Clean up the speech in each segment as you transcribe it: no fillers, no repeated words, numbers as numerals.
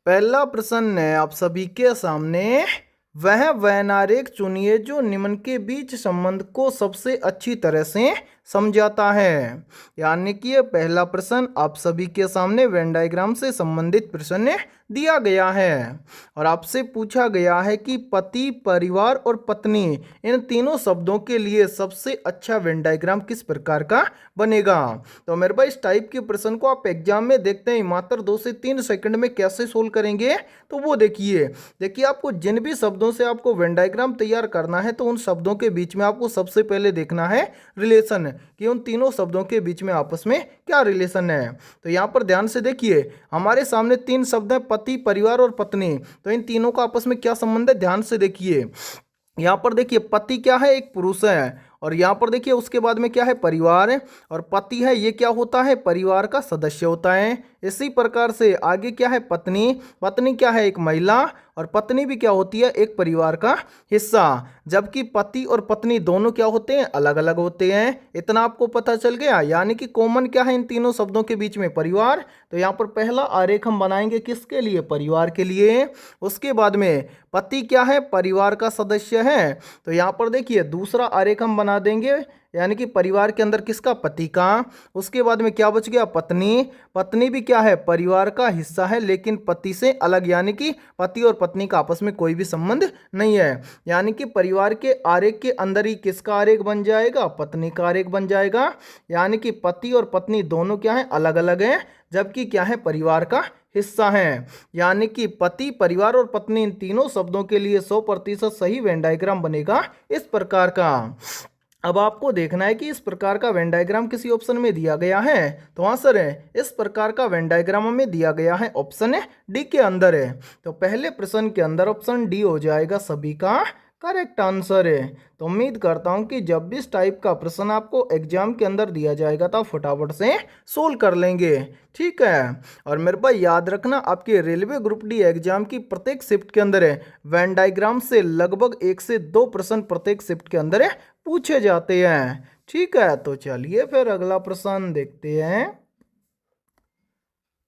पहला प्रश्न है आप सभी के सामने। वह वैनारेख चुनिए जो निम्न के बीच संबंध को सबसे अच्छी तरह से समझाता है। यानी कि ये पहला प्रश्न आप सभी के सामने वेन डायग्राम से संबंधित प्रश्न दिया गया है और आपसे पूछा गया है कि पति, परिवार और पत्नी इन तीनों शब्दों के लिए सबसे अच्छा वेन डायग्राम किस प्रकार का बनेगा। तो मेरे भाई इस टाइप के प्रश्न को आप एग्जाम में देखते हैं मात्र 2 से 3 सेकंड में कैसे सोल्व करेंगे। तो वो देखिए आपको जिन भी शब्दों से आपको वेन डायग्राम तैयार करना है तो उन शब्दों के बीच में आपको सबसे पहले देखना है रिलेशन कि उन तीनों शब्दों के बीच में आपस में क्या रिलेशन है। तो यहाँ पर ध्यान से देखिए हमारे सामने 3 शब्द हैं, पति, परिवार और पत्नी। तो इन तीनों का आपस में क्या संबंध है, ध्यान से देखिए। यहाँ पर देखिए पति क्या है, एक पुरुष है और यहाँ पर देखिए उसके बाद में क्या है, परिवार है और पति है ये क्या होता है, परिवार का सदस्य होता है। इसी प्रकार से आगे क्या है, पत्नी, पत्नी क्या है, एक महिला और पत्नी भी क्या होती है, एक परिवार का हिस्सा। जबकि पति और पत्नी दोनों क्या होते हैं, अलग अलग होते हैं। इतना आपको पता चल गया। यानी कि कॉमन क्या है इन तीनों शब्दों के बीच में, परिवार। तो यहाँ पर पहला आरेख हम बनाएंगे किसके लिए, परिवार के लिए। उसके बाद में पति क्या है, परिवार का सदस्य है। तो यहाँ पर देखिए दूसरा आरेख हम बना देंगे यानी कि परिवार के अंदर किसका, पति का। उसके बाद में क्या बच गया, पत्नी। पत्नी भी क्या है, परिवार का हिस्सा है लेकिन पति से अलग। यानी कि पति और पत्नी का आपस में कोई भी संबंध नहीं है। यानी कि परिवार के आरेख के अंदर ही किसका आरेख बन जाएगा, पत्नी का आरेख बन जाएगा। यानी कि पति और पत्नी दोनों क्या है, अलग अलग हैं, जबकि क्या है, परिवार का हिस्सा है। यानी कि पति, परिवार और पत्नी इन तीनों शब्दों के लिए 100% सही वेन डायग्राम बनेगा इस प्रकार का। अब आपको देखना है कि इस प्रकार का वेन डायग्राम किसी ऑप्शन में दिया गया है। तो आंसर है इस प्रकार का वेन डायग्राम में दिया गया है, ऑप्शन डी के अंदर है। तो पहले प्रश्न के अंदर ऑप्शन डी हो जाएगा सभी का करेक्ट आंसर है। तो उम्मीद करता हूं कि जब भी इस टाइप का प्रश्न आपको एग्जाम के अंदर दिया जाएगा तो आप फटाफट से सोल्व कर लेंगे, ठीक है। और मेरे भाई याद रखना आपके रेलवे ग्रुप डी एग्जाम की प्रत्येक शिफ्ट के अंदर है वेन डायग्राम से लगभग 1 से 2 प्रश्न प्रत्येक शिफ्ट के अंदर पूछे जाते हैं, ठीक है। तो चलिए फिर अगला प्रश्न देखते हैं।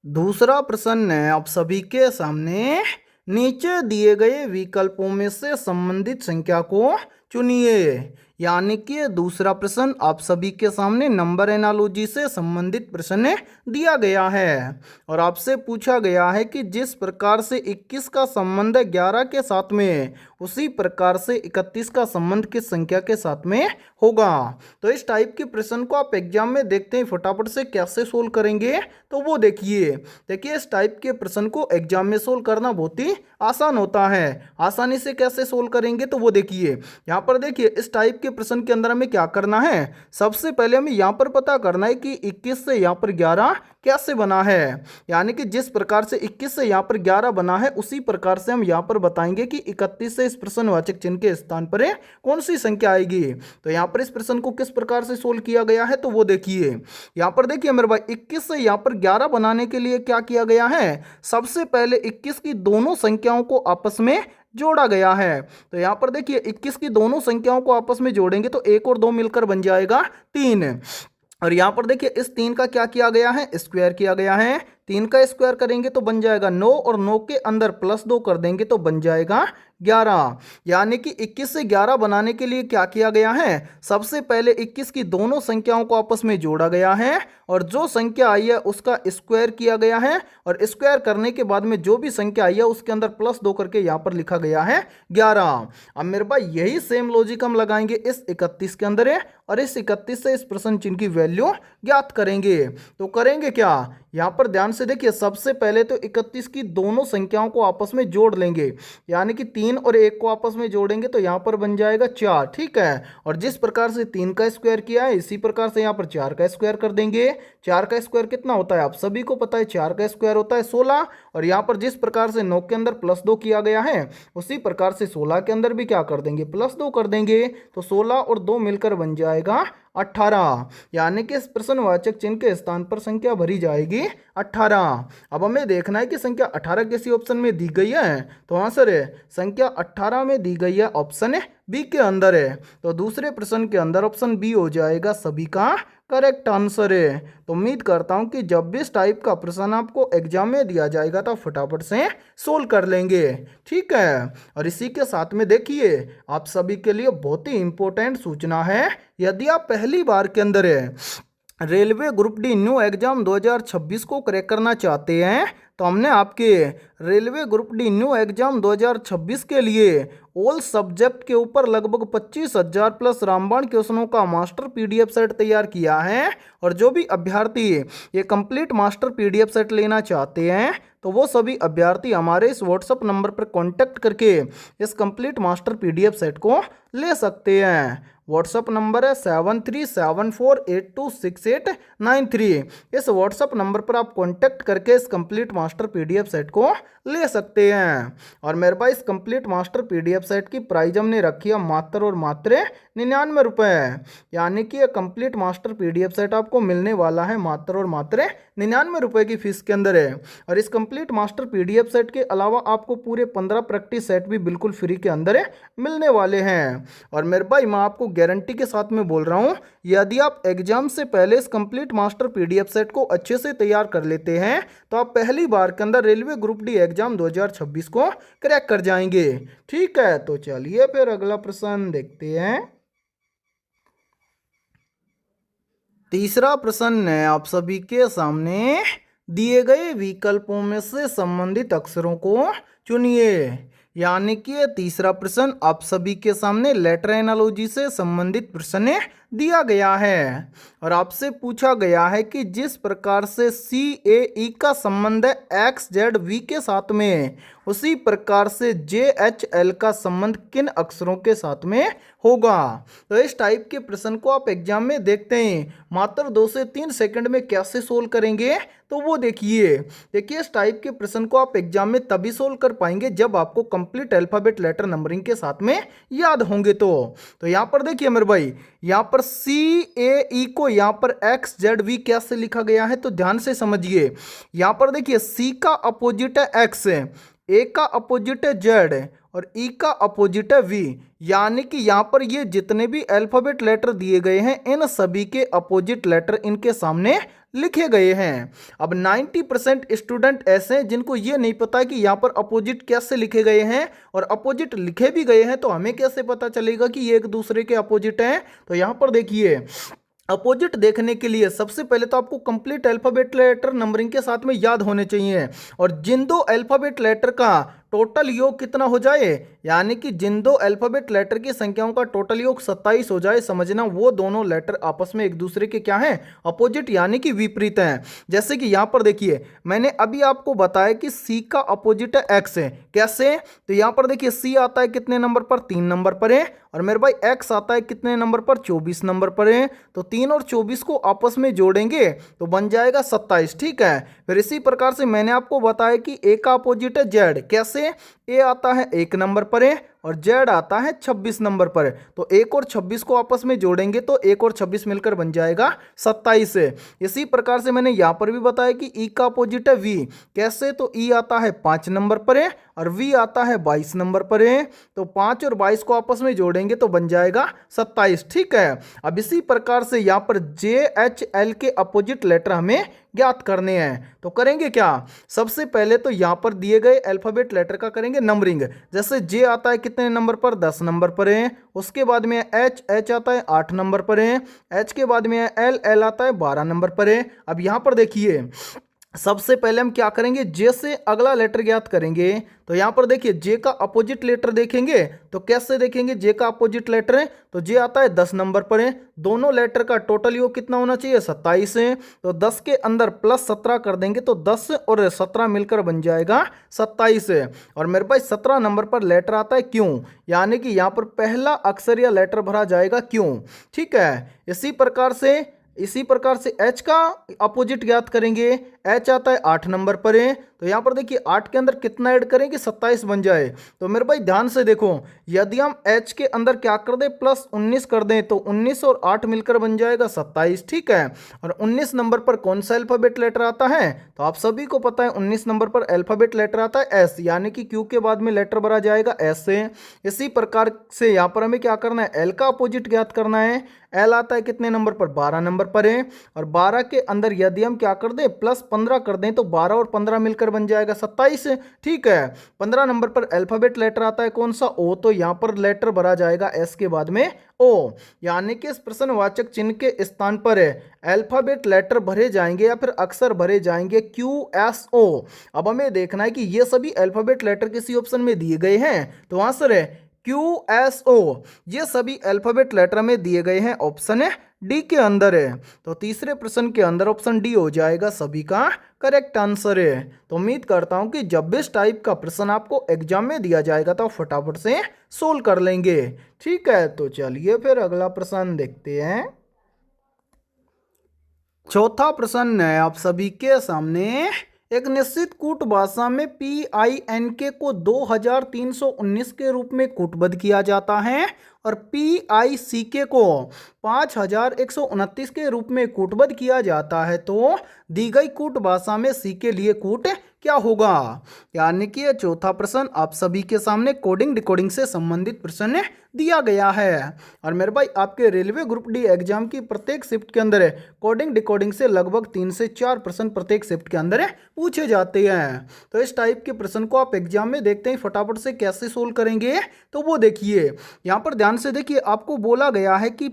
दूसरा प्रश्न है आप सभी के सामने। नीचे दिए गए विकल्पों में से संबंधित संख्या को चुनिए। यानी कि दूसरा प्रश्न आप सभी के सामने नंबर एनालॉजी से संबंधित प्रश्न दिया गया है और आपसे पूछा गया है कि जिस प्रकार से 21 का संबंध 11 के साथ में उसी प्रकार से 31 का संबंध किस संख्या के साथ में होगा। तो इस टाइप के प्रश्न को आप एग्जाम में देखते हैं फटाफट से कैसे सोल्व करेंगे। तो वो देखिए इस टाइप के प्रश्न को एग्जाम में सोल्व करना बहुत ही आसान होता है। आसानी से कैसे सोल्व करेंगे तो वो देखिए यहाँ पर देखिए इस टाइप के प्रश्न के अंदर हमें क्या करना है, सबसे पहले हमें यहाँ पर पता करना है कि 21 से यहाँ पर 11 कैसे बना है। यानी कि जिस प्रकार से 21 से यहाँ पर 11 बना है उसी प्रकार से हम यहाँ पर बताएंगे कि 31 से इस प्रश्नवाचक चिन्ह के स्थान पर कौन सी संख्या आएगी। तो यहाँ पर इस प्रश्न को किस प्रकार से सोल्व किया गया है तो वो देखिए यहाँ पर देखिए मेरे भाई 21 से यहाँ पर 11 बनाने के लिए क्या किया गया है, सबसे पहले 21 की दोनों संख्याओं को आपस में जोड़ा गया है। तो यहाँ पर देखिए 21 की दोनों संख्याओं को आपस में जोड़ेंगे तो 1 और 2 मिलकर बन जाएगा 3। और यहाँ पर देखिए इस 3 का क्या किया गया है, स्क्वायर किया गया है। 3 का स्क्वायर करेंगे तो बन जाएगा 9 और 9 के अंदर +2 कर देंगे तो बन जाएगा 11। यानी कि 21 से 11 बनाने के लिए क्या किया गया है, सबसे पहले 21 की दोनों संख्याओं को आपस में जोड़ा गया है और जो संख्या आई है उसका स्क्वायर किया गया है और स्क्वायर करने के बाद में जो भी संख्या आई है उसके अंदर +2 करके यहाँ पर लिखा गया है 11। अब मेरे पास यही सेम लॉजिक हम लगाएंगे इस 31 के अंदर है और इस 31 से इस प्रश्न चिन्ह की वैल्यू ज्ञात करेंगे। तो करेंगे क्या, यहाँ पर ध्यान से देखिए सबसे पहले तो 31 की दोनों संख्याओं को आपस में जोड़ लेंगे। यानी कि 3 और 1 को आपस में जोड़ेंगे तो यहाँ पर बन जाएगा 4, ठीक है। और जिस प्रकार से 3 का स्क्वायर किया है इसी प्रकार से यहाँ पर 4 का स्क्वायर कर देंगे। 4 का स्क्वायर कितना होता है आप सभी को पता है, 4 का स्क्वायर होता है 16। और यहाँ पर जिस प्रकार से 9 के अंदर +2 किया गया है उसी प्रकार से 16 के अंदर भी क्या कर देंगे, +2 कर देंगे। तो 16 और 2 मिलकर बन जाएगा 18। यानी कि इस प्रश्नवाचक चिन्ह के स्थान पर संख्या भरी जाएगी 18। अब हमें देखना है कि संख्या 18 किसी ऑप्शन में दी गई है। तो आंसर है संख्या 18 में दी गई है, ऑप्शन बी के अंदर है। तो दूसरे प्रश्न के अंदर ऑप्शन बी हो जाएगा सभी का करेक्ट आंसर है। तो उम्मीद करता हूं कि जब भी इस टाइप का प्रश्न आपको एग्जाम में दिया जाएगा तो आप फटाफट से सोल्व कर लेंगे। ठीक है, और इसी के साथ में देखिए आप सभी के लिए बहुत ही इंपॉर्टेंट सूचना है। यदि आप पहली बार के अंदर है railway group D new exam 2026 को क्रैक करना चाहते हैं तो हमने आपके railway group D new exam 2026 के लिए ऑल सब्जेक्ट के ऊपर लगभग 25,000 प्लस रामबाण क्वेश्चनों का मास्टर पीडीएफ सेट तैयार किया है। और जो भी अभ्यर्थी ये कंप्लीट मास्टर पीडीएफ सेट लेना चाहते हैं तो वो सभी अभ्यर्थी हमारे इस व्हाट्सएप नंबर पर कॉन्टैक्ट करके इस कंप्लीट मास्टर पीडीएफ सेट को ले सकते हैं। व्हाट्सअप नंबर है 7374826893। इस व्हाट्सअप नंबर पर आप कांटेक्ट करके इस कंप्लीट मास्टर पीडीएफ सेट को ले सकते हैं। और मेरे पास इस कंप्लीट मास्टर पीडीएफ सेट की प्राइस हमने रखी है मात्र और मात्र 99 रुपये। यानी कि ये कंप्लीट मास्टर पीडीएफ सेट आपको मिलने वाला है मात्र और मात्र 99 रुपये की फीस के अंदर है। और इस कंप्लीट मास्टर पीडीएफ सेट के अलावा आपको पूरे 15 प्रैक्टिस सेट भी बिल्कुल फ्री के अंदर मिलने वाले हैं। और मेरे भाई मैं आपको गारंटी के साथ में बोल रहा हूं, यदि आप एग्जाम से पहले इस कंप्लीट मास्टर पीडीएफ सेट को अच्छे से तैयार कर लेते हैं तो आप पहली बार के अंदर रेलवे ग्रुप डी एग्जाम 2026 को क्रैक कर जाएंगे। ठीक है, तो चलिए फिर अगला प्रश्न देखते हैं। तीसरा प्रश्न है आप सभी के सामने, दिए गए विकल्पों में से संबंधित अक्षरों को चुनिए। यानी कि ये तीसरा प्रश्न आप सभी के सामने लेटर एनालॉजी से संबंधित प्रश्न दिया गया है। और आपसे पूछा गया है कि जिस प्रकार से सी ए ई का संबंध है एक्स जेड वी के साथ में, उसी प्रकार से जे एच एल का संबंध किन अक्षरों के साथ में होगा। तो इस टाइप के प्रश्न को आप एग्जाम में देखते हैं मात्र 2 से 3 सेकंड में कैसे सोल्व करेंगे तो वो देखिए इस टाइप के प्रश्न को आप एग्जाम में तभी सोल्व कर पाएंगे जब आपको कंप्लीट अल्फाबेट लेटर नंबरिंग के साथ में याद होंगे। तो यहाँ पर देखिए मेरे भाई, यहाँ पर सी ए ई को यहाँ पर एक्स जेड वी कैसे लिखा गया है तो ध्यान से समझिए। यहाँ पर देखिए सी का अपोजिट है एक्स, ए का अपोजिट है जेड और ई का अपोजिट है वी। यानी कि यहाँ पर ये जितने भी अल्फाबेट लेटर दिए गए हैं इन सभी के अपोजिट लेटर इनके सामने लिखे गए हैं। अब 90% स्टूडेंट ऐसे हैं जिनको ये नहीं पता कि यहाँ पर अपोजिट कैसे लिखे गए हैं, और अपोजिट लिखे भी गए हैं तो हमें कैसे पता चलेगा कि ये एक दूसरे के अपोजिट हैं। तो यहाँ पर देखिए अपोजिट देखने के लिए सबसे पहले तो आपको कंप्लीट अल्फाबेट लेटर नंबरिंग के साथ में याद होने चाहिए। और जिन दो अल्फाबेट लेटर का टोटल योग कितना हो जाए, यानी कि जिन दो अल्फाबेट लेटर की संख्याओं का टोटल योग 27 हो जाए, समझना वो दोनों लेटर आपस में एक दूसरे के क्या हैं, अपोजिट यानी कि विपरीत हैं। जैसे कि यहाँ पर देखिए मैंने अभी आपको बताया कि सी का अपोजिट है एक्स है। कैसे, तो यहाँ पर देखिए सी आता है कितने नंबर पर, 3 नंबर पर है। और मेरे भाई एक्स आता है कितने नंबर पर, 24 नंबर पर है। तो 3 और 24 को आपस में जोड़ेंगे तो बन जाएगा 27। ठीक है, फिर इसी प्रकार से मैंने आपको बताया कि ए का अपोजिट है जेड। कैसे, ए आता है 1 नंबर पर है और जेड आता है 26 नंबर पर। तो 1 और 26 को आपस में जोड़ेंगे तो 1 और 26 मिलकर बन जाएगा 27। इसी प्रकार से मैंने यहाँ पर भी बताया कि ई का अपोजिट है वी। कैसे, तो ई आता है 5 नंबर पर है और वी आता है 22 नंबर पर है। तो 5 और 22 को आपस में जोड़ेंगे तो बन जाएगा 27। ठीक है, अब इसी प्रकार से यहाँ पर जे एच एल के अपोजिट लेटर हमें ज्ञात करने हैं। तो करेंगे क्या, सबसे पहले तो यहाँ पर दिए गए अल्फाबेट लेटर का करेंगे नंबरिंग। जैसे जे आता है कितने नंबर पर, 10 नंबर पर है। उसके बाद में एच आता है 8 नंबर पर है। एच के बाद में एल आता है 12 नंबर पर है। अब यहाँ पर देखिए सबसे पहले हम क्या करेंगे, जे से अगला लेटर ज्ञात करेंगे। तो यहाँ पर देखिए जे का अपोजिट लेटर देखेंगे तो कैसे देखेंगे, जे का अपोजिट लेटर है तो जे आता है 10 नंबर पर है। दोनों लेटर का टोटल योग कितना होना चाहिए, 27 है। तो 10 के अंदर प्लस 17 कर देंगे तो 10 और 17 मिलकर बन जाएगा 27 है। और मेरे पास 17 नंबर पर लेटर आता है क्यों, यानी कि यहाँ पर पहला अक्षर या लेटर भरा जाएगा क्यों। ठीक है, इसी प्रकार से एच का अपोजिट ज्ञात करेंगे। एच आता है 8 नंबर पर है। तो यहाँ पर देखिए 8 के अंदर कितना ऐड करेंगे, 27 बन जाए। तो मेरे भाई ध्यान से देखो, यदि हम एच के अंदर क्या कर दें, प्लस 19 कर दें तो 19 और 8 मिलकर बन जाएगा 27। ठीक है, और 19 नंबर पर कौन सा अल्फाबेट लेटर आता है, तो आप सभी को पता है 19 नंबर पर अल्फाबेट लेटर आता है एस, यानी कि क्यू के बाद में लेटर भरा जाएगा एस से। इसी प्रकार से यहाँ पर हमें क्या करना है, एल का अपोजिट ज्ञात करना है। एल आता है कितने नंबर पर, 12 नंबर पर है। और 12 के अंदर यदि हम क्या कर दें, प्लस 15 कर दें तो 12 और 15 मिलकर बन जाएगा 27। ठीक है, 15 नंबर पर अल्फाबेट लेटर आता है कौन सा, ओ, तो यहां पर लेटर भरा जाएगा एस के बाद में ओ, यानी कि इस प्रश्नवाचक चिन्ह के स्थान पर अल्फाबेट लेटर भरे जाएंगे या फिर अक्षर भरे जाएंगे क्यू एस ओ। अब हमें देखना है कि ये सभी अल्फाबेट लेटर किसी ऑप्शन में दिए गए हैं, तो आंसर है क्यू एस ओ। ये सभी अल्फाबेट लेटर में दिए गए हैं, ऑप्शन है डी के अंदर है। तो तीसरे प्रश्न के अंदर ऑप्शन डी हो जाएगा सभी का करेक्ट आंसर है। तो उम्मीद करता हूं कि जब भी इस टाइप का प्रश्न आपको एग्जाम में दिया जाएगा तो फटाफट से सोल्व कर लेंगे। ठीक है, तो चलिए फिर अगला प्रश्न देखते हैं। चौथा प्रश्न है आप सभी के सामने। एक निश्चित कूट भाषा में PINK को 2319 के रूप में कूटबद्ध किया जाता है और PICK को 5129 के रूप में कूटबद्ध किया जाता है, तो दी गई कूट भाषा में सी के लिए कूट क्या होगा। यानी कि यह चौथा प्रश्न आप सभी के सामने कोडिंग डिकोडिंग से संबंधित प्रश्न दिया गया है। और मेरे भाई आपके रेलवे ग्रुप डी एग्जाम की प्रत्येक शिफ्ट के अंदर कोडिंग डिकोडिंग से लगभग 3 से 4 प्रश्न प्रत्येक शिफ्ट के अंदर पूछे जाते हैं। तो इस टाइप के प्रश्न को आप एग्जाम में देखते हैं फटाफट से कैसे सोल्व करेंगे, तो वो देखिए यहाँ पर ध्यान से देखिए। आपको बोला गया है कि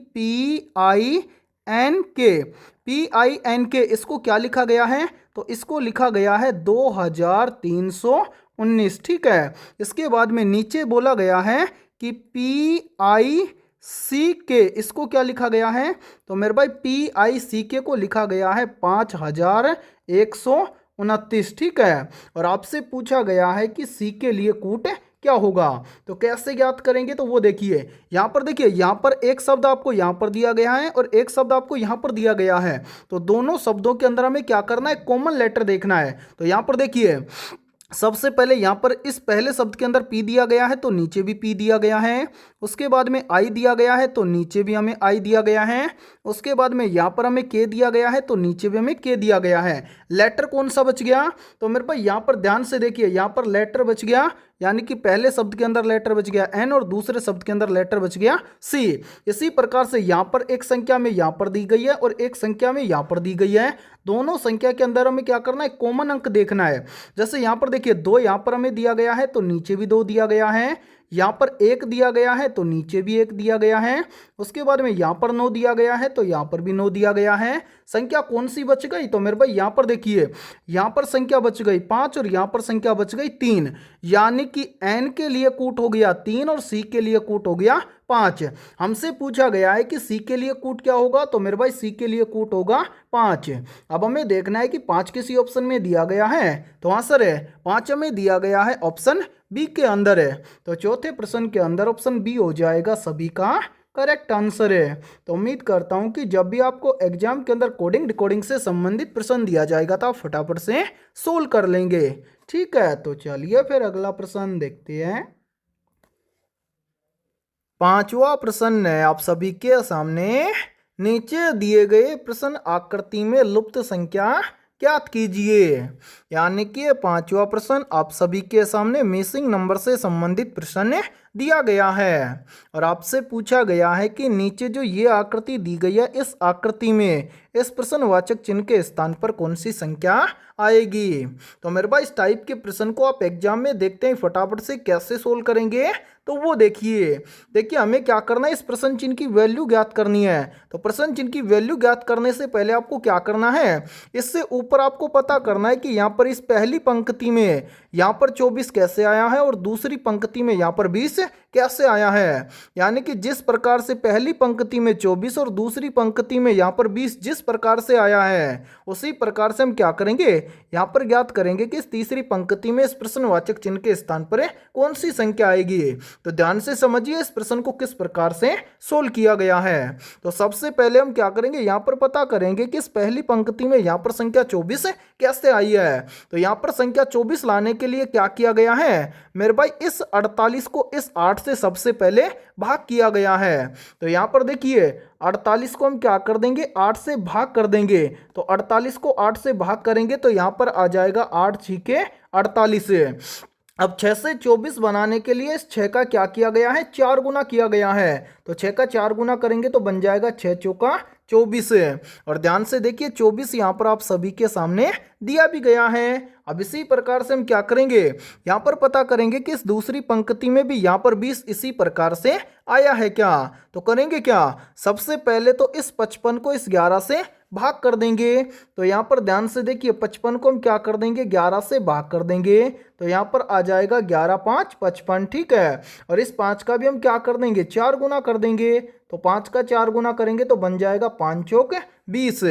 PINK इसको क्या लिखा गया है, तो इसको लिखा गया है 2319। ठीक है, इसके बाद में नीचे बोला गया है कि PICK इसको क्या लिखा गया है, तो मेरे भाई PICK को लिखा गया है 5129। ठीक है, और आपसे पूछा गया है कि सी के लिए कूट क्या होगा, तो कैसे ज्ञात करेंगे, तो वो देखिए यहाँ पर। देखिए यहाँ पर एक शब्द आपको यहाँ पर दिया गया है और एक शब्द आपको यहाँ पर दिया गया है, तो दोनों शब्दों के अंदर हमें क्या करना है, कॉमन लेटर देखना है। तो यहाँ पर देखिए सबसे पहले यहाँ पर इस पहले शब्द के अंदर P दिया गया है तो नीचे भी P दिया गया है। उसके बाद में I दिया गया है तो नीचे भी हमें I दिया गया है। उसके बाद में यहाँ पर हमें K दिया गया है तो नीचे भी हमें K दिया गया है। लेटर कौन सा बच गया, तो मेरे पास यहाँ पर ध्यान से देखिए, यहाँ पर लेटर बच गया, यानी कि पहले शब्द के अंदर लेटर बच गया N और दूसरे शब्द के अंदर लेटर बच गया C। इसी प्रकार से यहाँ पर एक संख्या में यहाँ पर दी गई है और एक संख्या में यहाँ पर दी गई है। दोनों संख्या के अंदर हमें क्या करना है, कॉमन अंक देखना है। जैसे यहाँ पर देखिए 2 यहाँ पर हमें दिया गया है तो नीचे भी 2 दिया गया है। यहाँ पर 1 दिया गया है तो नीचे भी 1 दिया गया है। उसके बाद में यहाँ पर 9 दिया गया है तो यहाँ पर भी 9 दिया गया है। संख्या कौन सी बच गई, तो मेरे भाई यहाँ पर देखिए, यहाँ पर संख्या बच गई 5 और यहाँ पर संख्या बच गई 3, यानी कि N के लिए कूट हो गया 3 और C के लिए कूट हो गया 5। हमसे पूछा गया है कि C के लिए कूट क्या होगा, तो मेरे भाई C के लिए कूट होगा 5। अब हमें देखना है कि 5 किसी ऑप्शन में दिया गया है, तो आंसर है 5 हमें दिया गया है ऑप्शन बी के अंदर है। तो चौथे प्रश्न के अंदर ऑप्शन बी हो जाएगा सभी का करेक्ट आंसर है। तो उम्मीद करता हूं कि जब भी आपको एग्जाम के अंदर कोडिंग डिकोडिंग से संबंधित प्रश्न दिया जाएगा तो आप फटाफट से सोल्व कर लेंगे। ठीक है, तो चलिए फिर अगला प्रश्न देखते हैं। पांचवा प्रश्न है आप सभी के सामने। नीचे दिए गए प्रश्न आकृति में लुप्त संख्या ज्ञात कीजिए। यानी कि पांचवा प्रश्न आप सभी के सामने मिसिंग नंबर से संबंधित प्रश्न दिया गया है और आपसे पूछा गया है कि नीचे जो ये आकृति दी गई है, इस आकृति में इस प्रश्नवाचक चिन्ह के स्थान पर कौन सी संख्या आएगी। तो मेरे भाई इस टाइप के प्रश्न को आप एग्जाम में देखते हैं फटाफट से कैसे सोल्व करेंगे, तो वो देखिए हमें क्या करना है, इस प्रश्न चिन्ह की वैल्यू ज्ञात करनी है। तो प्रश्न चिन्ह की वैल्यू ज्ञात करने से पहले आपको क्या करना है, इससे ऊपर आपको पता करना है कि यहाँ पर इस पहली पंक्ति में यहाँ पर 24 कैसे आया है और दूसरी पंक्ति में यहाँ पर 20 कैसे आया है। यानी कि जिस प्रकार से पहली पंक्ति में 24 और दूसरी पंक्ति में यहाँ पर 20 जिस प्रकार से आया है, उसी प्रकार से हम क्या करेंगे, यहाँ पर ज्ञात करेंगे कि इस तीसरी पंक्ति में इस प्रश्नवाचक चिन्ह के स्थान पर कौन सी संख्या आएगी। तो ध्यान से समझिए इस प्रश्न को किस प्रकार से सोल्व किया गया है। तो सबसे पहले हम क्या करेंगे, यहाँ पर पता करेंगे कि इस पहली पंक्ति में यहाँ पर संख्या 24 कैसे आई है। तो यहाँ पर संख्या 24 लाने के लिए क्या किया गया है मेरे भाई, इस 48 को इस 8 से सबसे पहले भाग किया गया है। तो यहाँ पर देखिए 48 को हम क्या कर देंगे, 8 से भाग कर देंगे। तो 48 को 8 से भाग करेंगे तो यहाँ पर आ जाएगा 8 छीके 48। अब 6 से 24 बनाने के लिए इस 6 का क्या किया गया है, 4 गुना किया गया है। तो 6 का 4 गुना करेंगे तो बन जाएगा 6 चौका 24। और ध्यान से देखिए 24 यहाँ पर आप सभी के सामने दिया भी गया है। अब इसी प्रकार से हम क्या करेंगे, यहाँ पर पता करेंगे कि इस दूसरी पंक्ति में भी यहाँ पर 20 इसी प्रकार से आया है क्या। तो करेंगे क्या, सबसे पहले तो इस 55 को इस 11 से भाग कर देंगे। तो यहाँ पर ध्यान से देखिए 55 को हम क्या कर देंगे, 11 से भाग कर देंगे। तो यहाँ पर आ जाएगा 11 5 55, ठीक है। और इस 5 का भी हम क्या कर देंगे, 4 गुना कर देंगे। तो 5 का 4 गुना करेंगे तो बन जाएगा 5 चौक 20।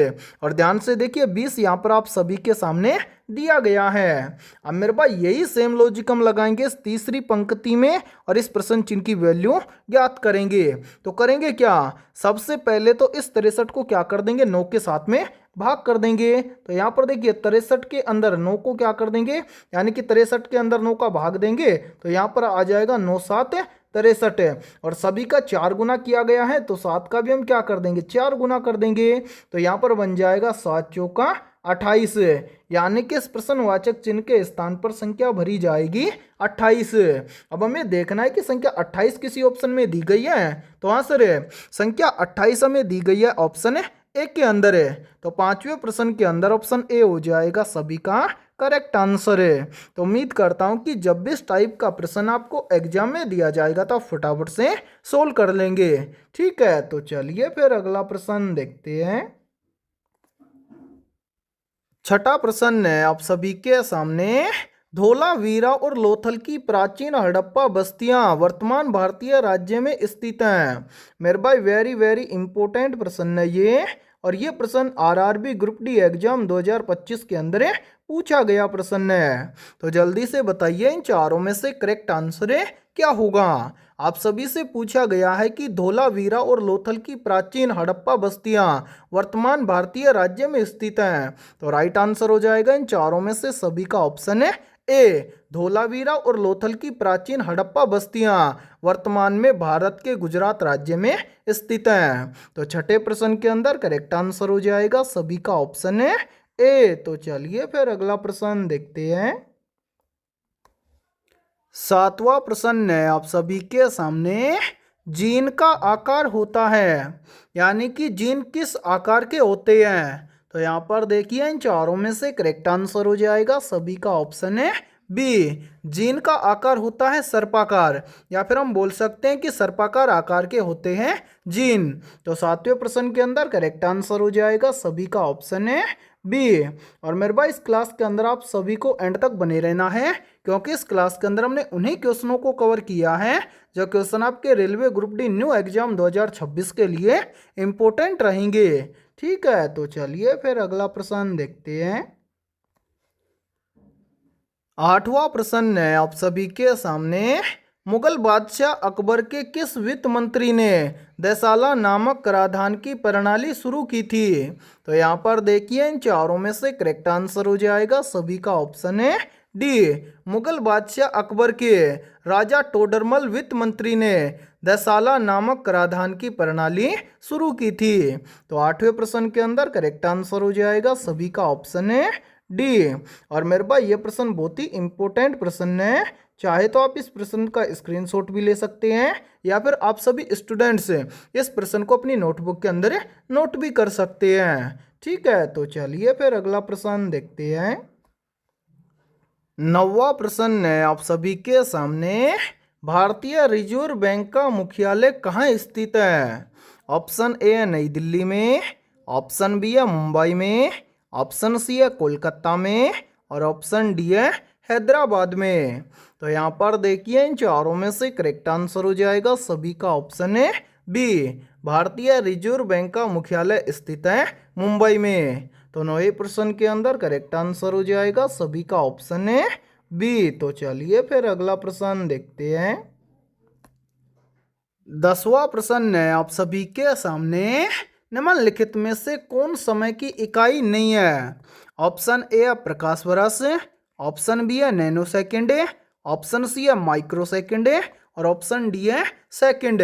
और ध्यान से देखिए 20 यहाँ पर आप सभी के सामने दिया गया है। अब मेरे पास यही सेम लॉजिक हम लगाएंगे इस तीसरी पंक्ति में और इस प्रश्न चिन्ह की वैल्यू ज्ञात करेंगे। तो करेंगे क्या, सबसे पहले तो इस 63 को क्या कर देंगे, 9 के साथ में भाग कर देंगे। तो यहाँ पर देखिए 63 के अंदर 9 को क्या कर देंगे, यानी कि 63 के अंदर 9 का भाग देंगे। तो यहाँ पर आ जाएगा 9 7 63। और सभी का 4 गुना किया गया है तो 7 का भी हम क्या कर देंगे, 4 गुना कर देंगे। तो यहाँ पर बन जाएगा 7 चौका 28। यानी कि इस प्रश्नवाचक चिन्ह के स्थान पर संख्या भरी जाएगी 28। अब हमें देखना है कि संख्या 28 किसी ऑप्शन में दी गई है। तो हाँ सर, संख्या 28 हमें दी गई है ऑप्शन ए के अंदर है। तो पांचवें प्रश्न के अंदर ऑप्शन ए हो जाएगा सभी का करेक्ट आंसर है। तो उम्मीद करता हूं कि जब भी इस टाइप का प्रश्न आपको एग्जाम में दिया जाएगा तो आप फटाफट से सोल्व कर लेंगे। ठीक है, तो चलिए फिर अगला प्रश्न देखते हैं। छठा प्रश्न है आप सभी के सामने, धोलावीरा और लोथल की प्राचीन हड़प्पा बस्तियां वर्तमान भारतीय राज्य में स्थित हैं। मेरे भाई वेरी वेरी इंपॉर्टेंट प्रश्न है ये, और ये प्रश्न आरआरबी ग्रुप डी एग्जाम 2025 के अंदर पूछा गया प्रश्न है। तो जल्दी से बताइए इन चारों में से करेक्ट आंसर क्या होगा। आप सभी से पूछा गया है कि धोलावीरा और लोथल की प्राचीन हड़प्पा बस्तियां वर्तमान भारतीय राज्य में स्थित हैं। तो राइट आंसर हो जाएगा इन चारों में से सभी का ऑप्शन है ए, धोलावीरा और लोथल की प्राचीन हड़प्पा बस्तियां वर्तमान में भारत के गुजरात राज्य में स्थित हैं। तो छठे प्रश्न के अंदर करेक्ट आंसर हो जाएगा सभी का ऑप्शन है ए। तो चलिए फिर अगला प्रश्न देखते हैं। सातवां प्रश्न है आप सभी के सामने, जीन का आकार होता है, यानी कि जीन किस आकार के होते हैं। तो यहाँ पर देखिए इन चारों में से करेक्ट आंसर हो जाएगा सभी का ऑप्शन है बी, जीन का आकार होता है सर्पाकार, या फिर हम बोल सकते हैं कि सर्पाकार आकार के होते हैं जीन। तो सातवें प्रश्न के अंदर करेक्ट आंसर हो जाएगा सभी का ऑप्शन है बी। और मेरे भाई इस क्लास के अंदर आप सभी को एंड तक बने रहना है, क्योंकि इस क्लास के अंदर हमने उन्हीं क्वेश्चनों को कवर किया है जो क्वेश्चन आपके railway group D new exam 2026 के लिए इम्पोर्टेंट रहेंगे। ठीक है, तो चलिए फिर अगला प्रश्न देखते हैं। आठवां प्रश्न है आप सभी के सामने, मुगल बादशाह अकबर के किस वित्त मंत्री ने देसाला नामक कराधान की प्रणाली शुरू की थी। तो यहाँ पर देखिए इन चारों में से करेक्ट आंसर हो जाएगा सभी का ऑप्शन है डी, मुगल बादशाह अकबर के राजा टोडरमल वित्त मंत्री ने देसाला नामक कराधान की प्रणाली शुरू की थी। तो आठवें प्रश्न के अंदर करेक्ट आंसर हो जाएगा सभी का ऑप्शन है डी। और मेरे भाई ये प्रश्न बहुत ही इंपॉर्टेंट प्रश्न है, चाहे तो आप इस प्रश्न का स्क्रीनशॉट भी ले सकते हैं, या फिर आप सभी स्टूडेंट्स इस प्रश्न को अपनी नोटबुक के अंदर नोट भी कर सकते हैं। ठीक है, तो चलिए फिर अगला प्रश्न देखते हैं। नौवां प्रश्न है आप सभी के सामने, भारतीय रिजर्व बैंक का मुख्यालय कहाँ स्थित है। ऑप्शन ए है नई दिल्ली में, ऑप्शन बी है मुंबई में, ऑप्शन सी है कोलकाता में, और ऑप्शन डी है हैदराबाद में। तो यहाँ पर देखिए इन चारों में से करेक्ट आंसर हो जाएगा सभी का ऑप्शन है बी, भारतीय रिजर्व बैंक का मुख्यालय स्थित है मुंबई में। तो नौवें प्रश्न के अंदर करेक्ट आंसर हो जाएगा सभी का ऑप्शन है बी। तो चलिए फिर अगला प्रश्न देखते हैं। 10वां प्रश्न है आप सभी के सामने, निम्नलिखित में से कौन समय की इकाई नहीं है। ऑप्शन ए है प्रकाश वर्ष, ऑप्शन बी है नैनो सेकेंड, ऑप्शन सी है माइक्रो सेकेंड, और ऑप्शन डी है सेकेंड।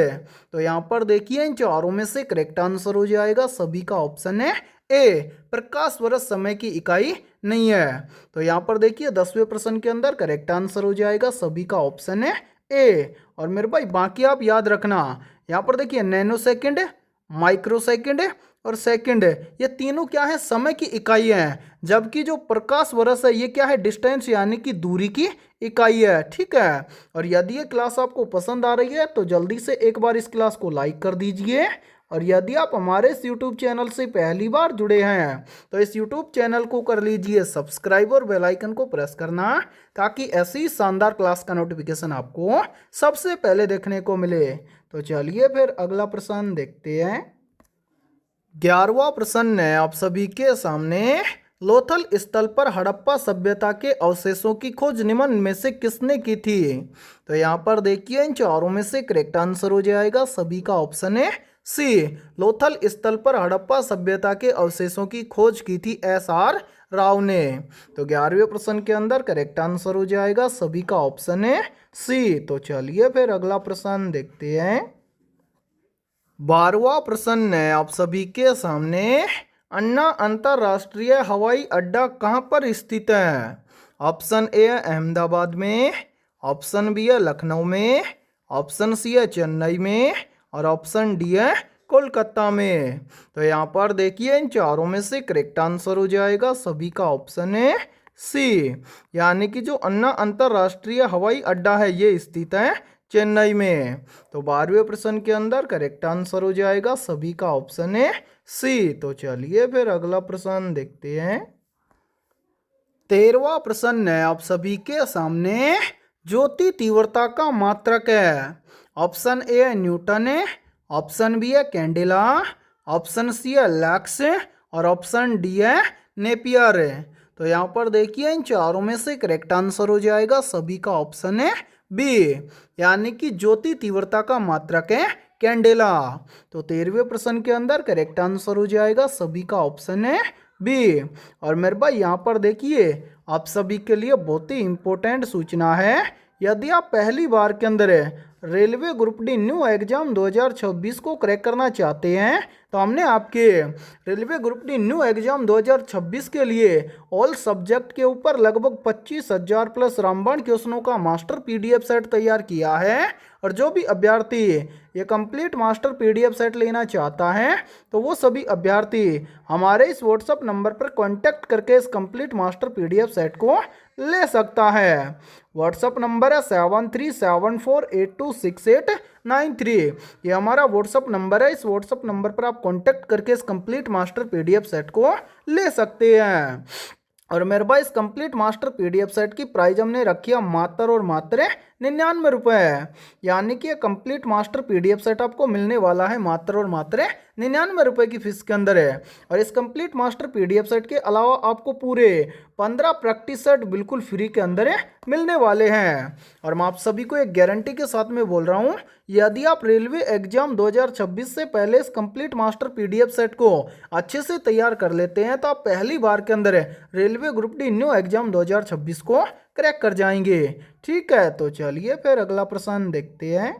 तो यहाँ पर देखिए इन चारों में से करेक्ट आंसर हो जाएगा सभी का ऑप्शन है ए प्रकाश वर्ष समय की इकाई नहीं है। तो यहाँ पर देखिए 10वें प्रश्न के अंदर करेक्ट आंसर हो जाएगा सभी का ऑप्शन है ए। और मेरे भाई बाकी आप याद रखना, यहाँ पर देखिए नैनो सेकेंड, माइक्रो सेकेंड और सेकंड, ये तीनों क्या है समय की इकाई हैं, जबकि जो प्रकाश वर्ष है ये क्या है डिस्टेंस यानी कि दूरी की इकाई है। ठीक है। और यदि ये क्लास आपको पसंद आ रही है तो जल्दी से एक बार इस क्लास को लाइक कर दीजिए। और यदि आप हमारे इस यूट्यूब चैनल से पहली बार जुड़े हैं तो इस यूट्यूब चैनल को कर लीजिए सब्सक्राइब और बेल आइकन को प्रेस करना, ताकि ऐसी शानदार क्लास का नोटिफिकेशन आपको सबसे पहले देखने को मिले। तो चलिए फिर अगला प्रश्न देखते हैं। 11वां प्रश्न है आप सभी के सामने, लोथल स्थल पर हड़प्पा सभ्यता के अवशेषों की खोज निम्न में से किसने की थी? तो यहाँ पर देखिए इन चारों में से करेक्ट आंसर हो जाएगा सभी का ऑप्शन है सी। लोथल स्थल पर हड़प्पा सभ्यता के अवशेषों की खोज की थी SR राव ने। तो 11वें प्रश्न के अंदर करेक्ट आंसर हो जाएगा सभी का ऑप्शन है सी। तो चलिए फिर अगला प्रश्न देखते हैं। 12वां प्रश्न है आप सभी के सामने, अन्ना अंतर्राष्ट्रीय हवाई अड्डा कहाँ पर स्थित है? ऑप्शन ए है अहमदाबाद में, ऑप्शन बी है लखनऊ में, ऑप्शन सी है चेन्नई में और ऑप्शन डी है कोलकाता में। तो यहाँ पर देखिए इन चारों में से करेक्ट आंसर हो जाएगा सभी का ऑप्शन है सी, यानी कि जो अन्ना अंतर्राष्ट्रीय हवाई अड्डा है ये स्थित है चेन्नई में। तो 12वें प्रश्न के अंदर करेक्ट आंसर हो जाएगा सभी का ऑप्शन है सी। तो चलिए फिर अगला प्रश्न देखते हैं। 13वां प्रश्न है आप सभी के सामने, ज्योति तीव्रता का मात्रक है। ऑप्शन ए है न्यूटन है, ऑप्शन बी है कैंडेला, ऑप्शन सी है लक्स और ऑप्शन डी है नेपियर। तो यहाँ पर देखिए इन चारों में से करेक्ट आंसर हो जाएगा सभी का ऑप्शन है बी, यानी कि ज्योति तीव्रता का मात्रक है कैंडेला। तो 13वें प्रश्न के अंदर करेक्ट आंसर हो जाएगा सभी का ऑप्शन है बी। और मेरे भाई यहाँ पर देखिए आप सभी के लिए बहुत ही इंपॉर्टेंट सूचना है, यदि आप पहली बार के अंदर railway group D new exam 2026 को क्रैक करना चाहते हैं तो हमने आपके railway group D new exam 2026 के लिए ऑल सब्जेक्ट के ऊपर लगभग 25,000 प्लस रामबाण क्वेश्चनों का मास्टर PDF सेट तैयार किया है। और जो भी अभ्यर्थी ये कंप्लीट मास्टर PDF सेट लेना चाहता है तो वो सभी अभ्यर्थी हमारे इस व्हाट्सअप नंबर पर कांटेक्ट करके इस कंप्लीट मास्टर PDF सेट को ले सकता है। व्हाट्सअप नंबर है 7374826893। ये हमारा व्हाट्सअप नंबर है, इस व्हाट्सअप नंबर पर आप कांटेक्ट करके इस कंप्लीट मास्टर PDF सेट को ले सकते हैं। और मेरे भाई इस कंप्लीट मास्टर PDF सेट की प्राइस हमने रखी है मात्र और मात्र 99 रुपये, यानी कि ये कंप्लीट मास्टर PDF सेट आपको मिलने वाला है मात्र और मात्र 99 रुपये की फीस के अंदर है। और इस कंप्लीट मास्टर PDF सेट के अलावा आपको पूरे 15 प्रैक्टिस सेट बिल्कुल फ्री के अंदर मिलने वाले हैं। और मैं आप सभी को एक गारंटी के साथ में बोल रहा हूँ, यदि आप रेलवे एग्जाम 2026 से पहले इस कंप्लीट मास्टर PDF सेट को अच्छे से तैयार कर लेते हैं तो आप पहली बार के अंदर railway group D new exam 2026 को क्रैक कर जाएंगे। ठीक है। तो चलिए फिर अगला प्रश्न देखते हैं।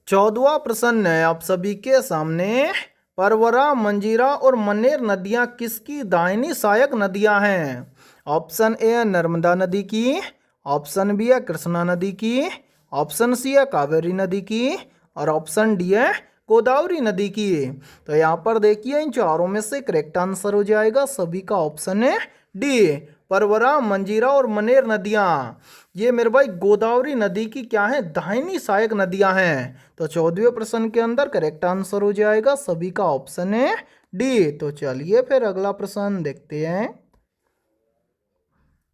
14वां प्रश्न है आप सभी के सामने, परवरा, मंजीरा और मनेर नदियां किसकी दाहिनी सहायक नदियां हैं? ऑप्शन ए है नर्मदा नदी की, ऑप्शन बी है कृष्णा नदी की, ऑप्शन सी है कावेरी नदी की और ऑप्शन डी है गोदावरी नदी की। तो यहाँ पर देखिए इन चारों में से करेक्ट आंसर हो जाएगा सभी का ऑप्शन है डी, परवरा, मंजीरा और मनेर नदियाँ ये मेरे भाई गोदावरी नदी की क्या है दाहिनी सहायक नदियाँ हैं। तो 14वें प्रश्न के अंदर करेक्ट आंसर हो जाएगा सभी का ऑप्शन है डी। तो चलिए फिर अगला प्रश्न देखते हैं।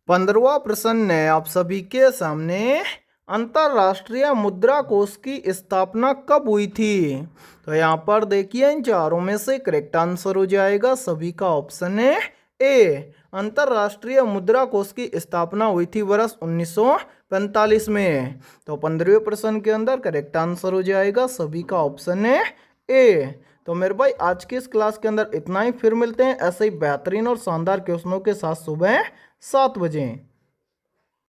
15वां प्रश्न है आप सभी के सामने, अंतर्राष्ट्रीय मुद्रा कोष की स्थापना कब हुई थी? तो यहाँ पर देखिए इन चारों में से करेक्ट आंसर हो जाएगा सभी का ऑप्शन है ए, अंतर्राष्ट्रीय मुद्रा कोष की स्थापना हुई थी वर्ष 1945 में। तो 15वें प्रश्न के अंदर करेक्ट आंसर हो जाएगा सभी का ऑप्शन है ए। तो मेरे भाई आज की इस क्लास के अंदर इतना ही, फिर मिलते हैं ऐसे ही बेहतरीन और शानदार क्वेश्चनों के साथ सुबह 7 बजे।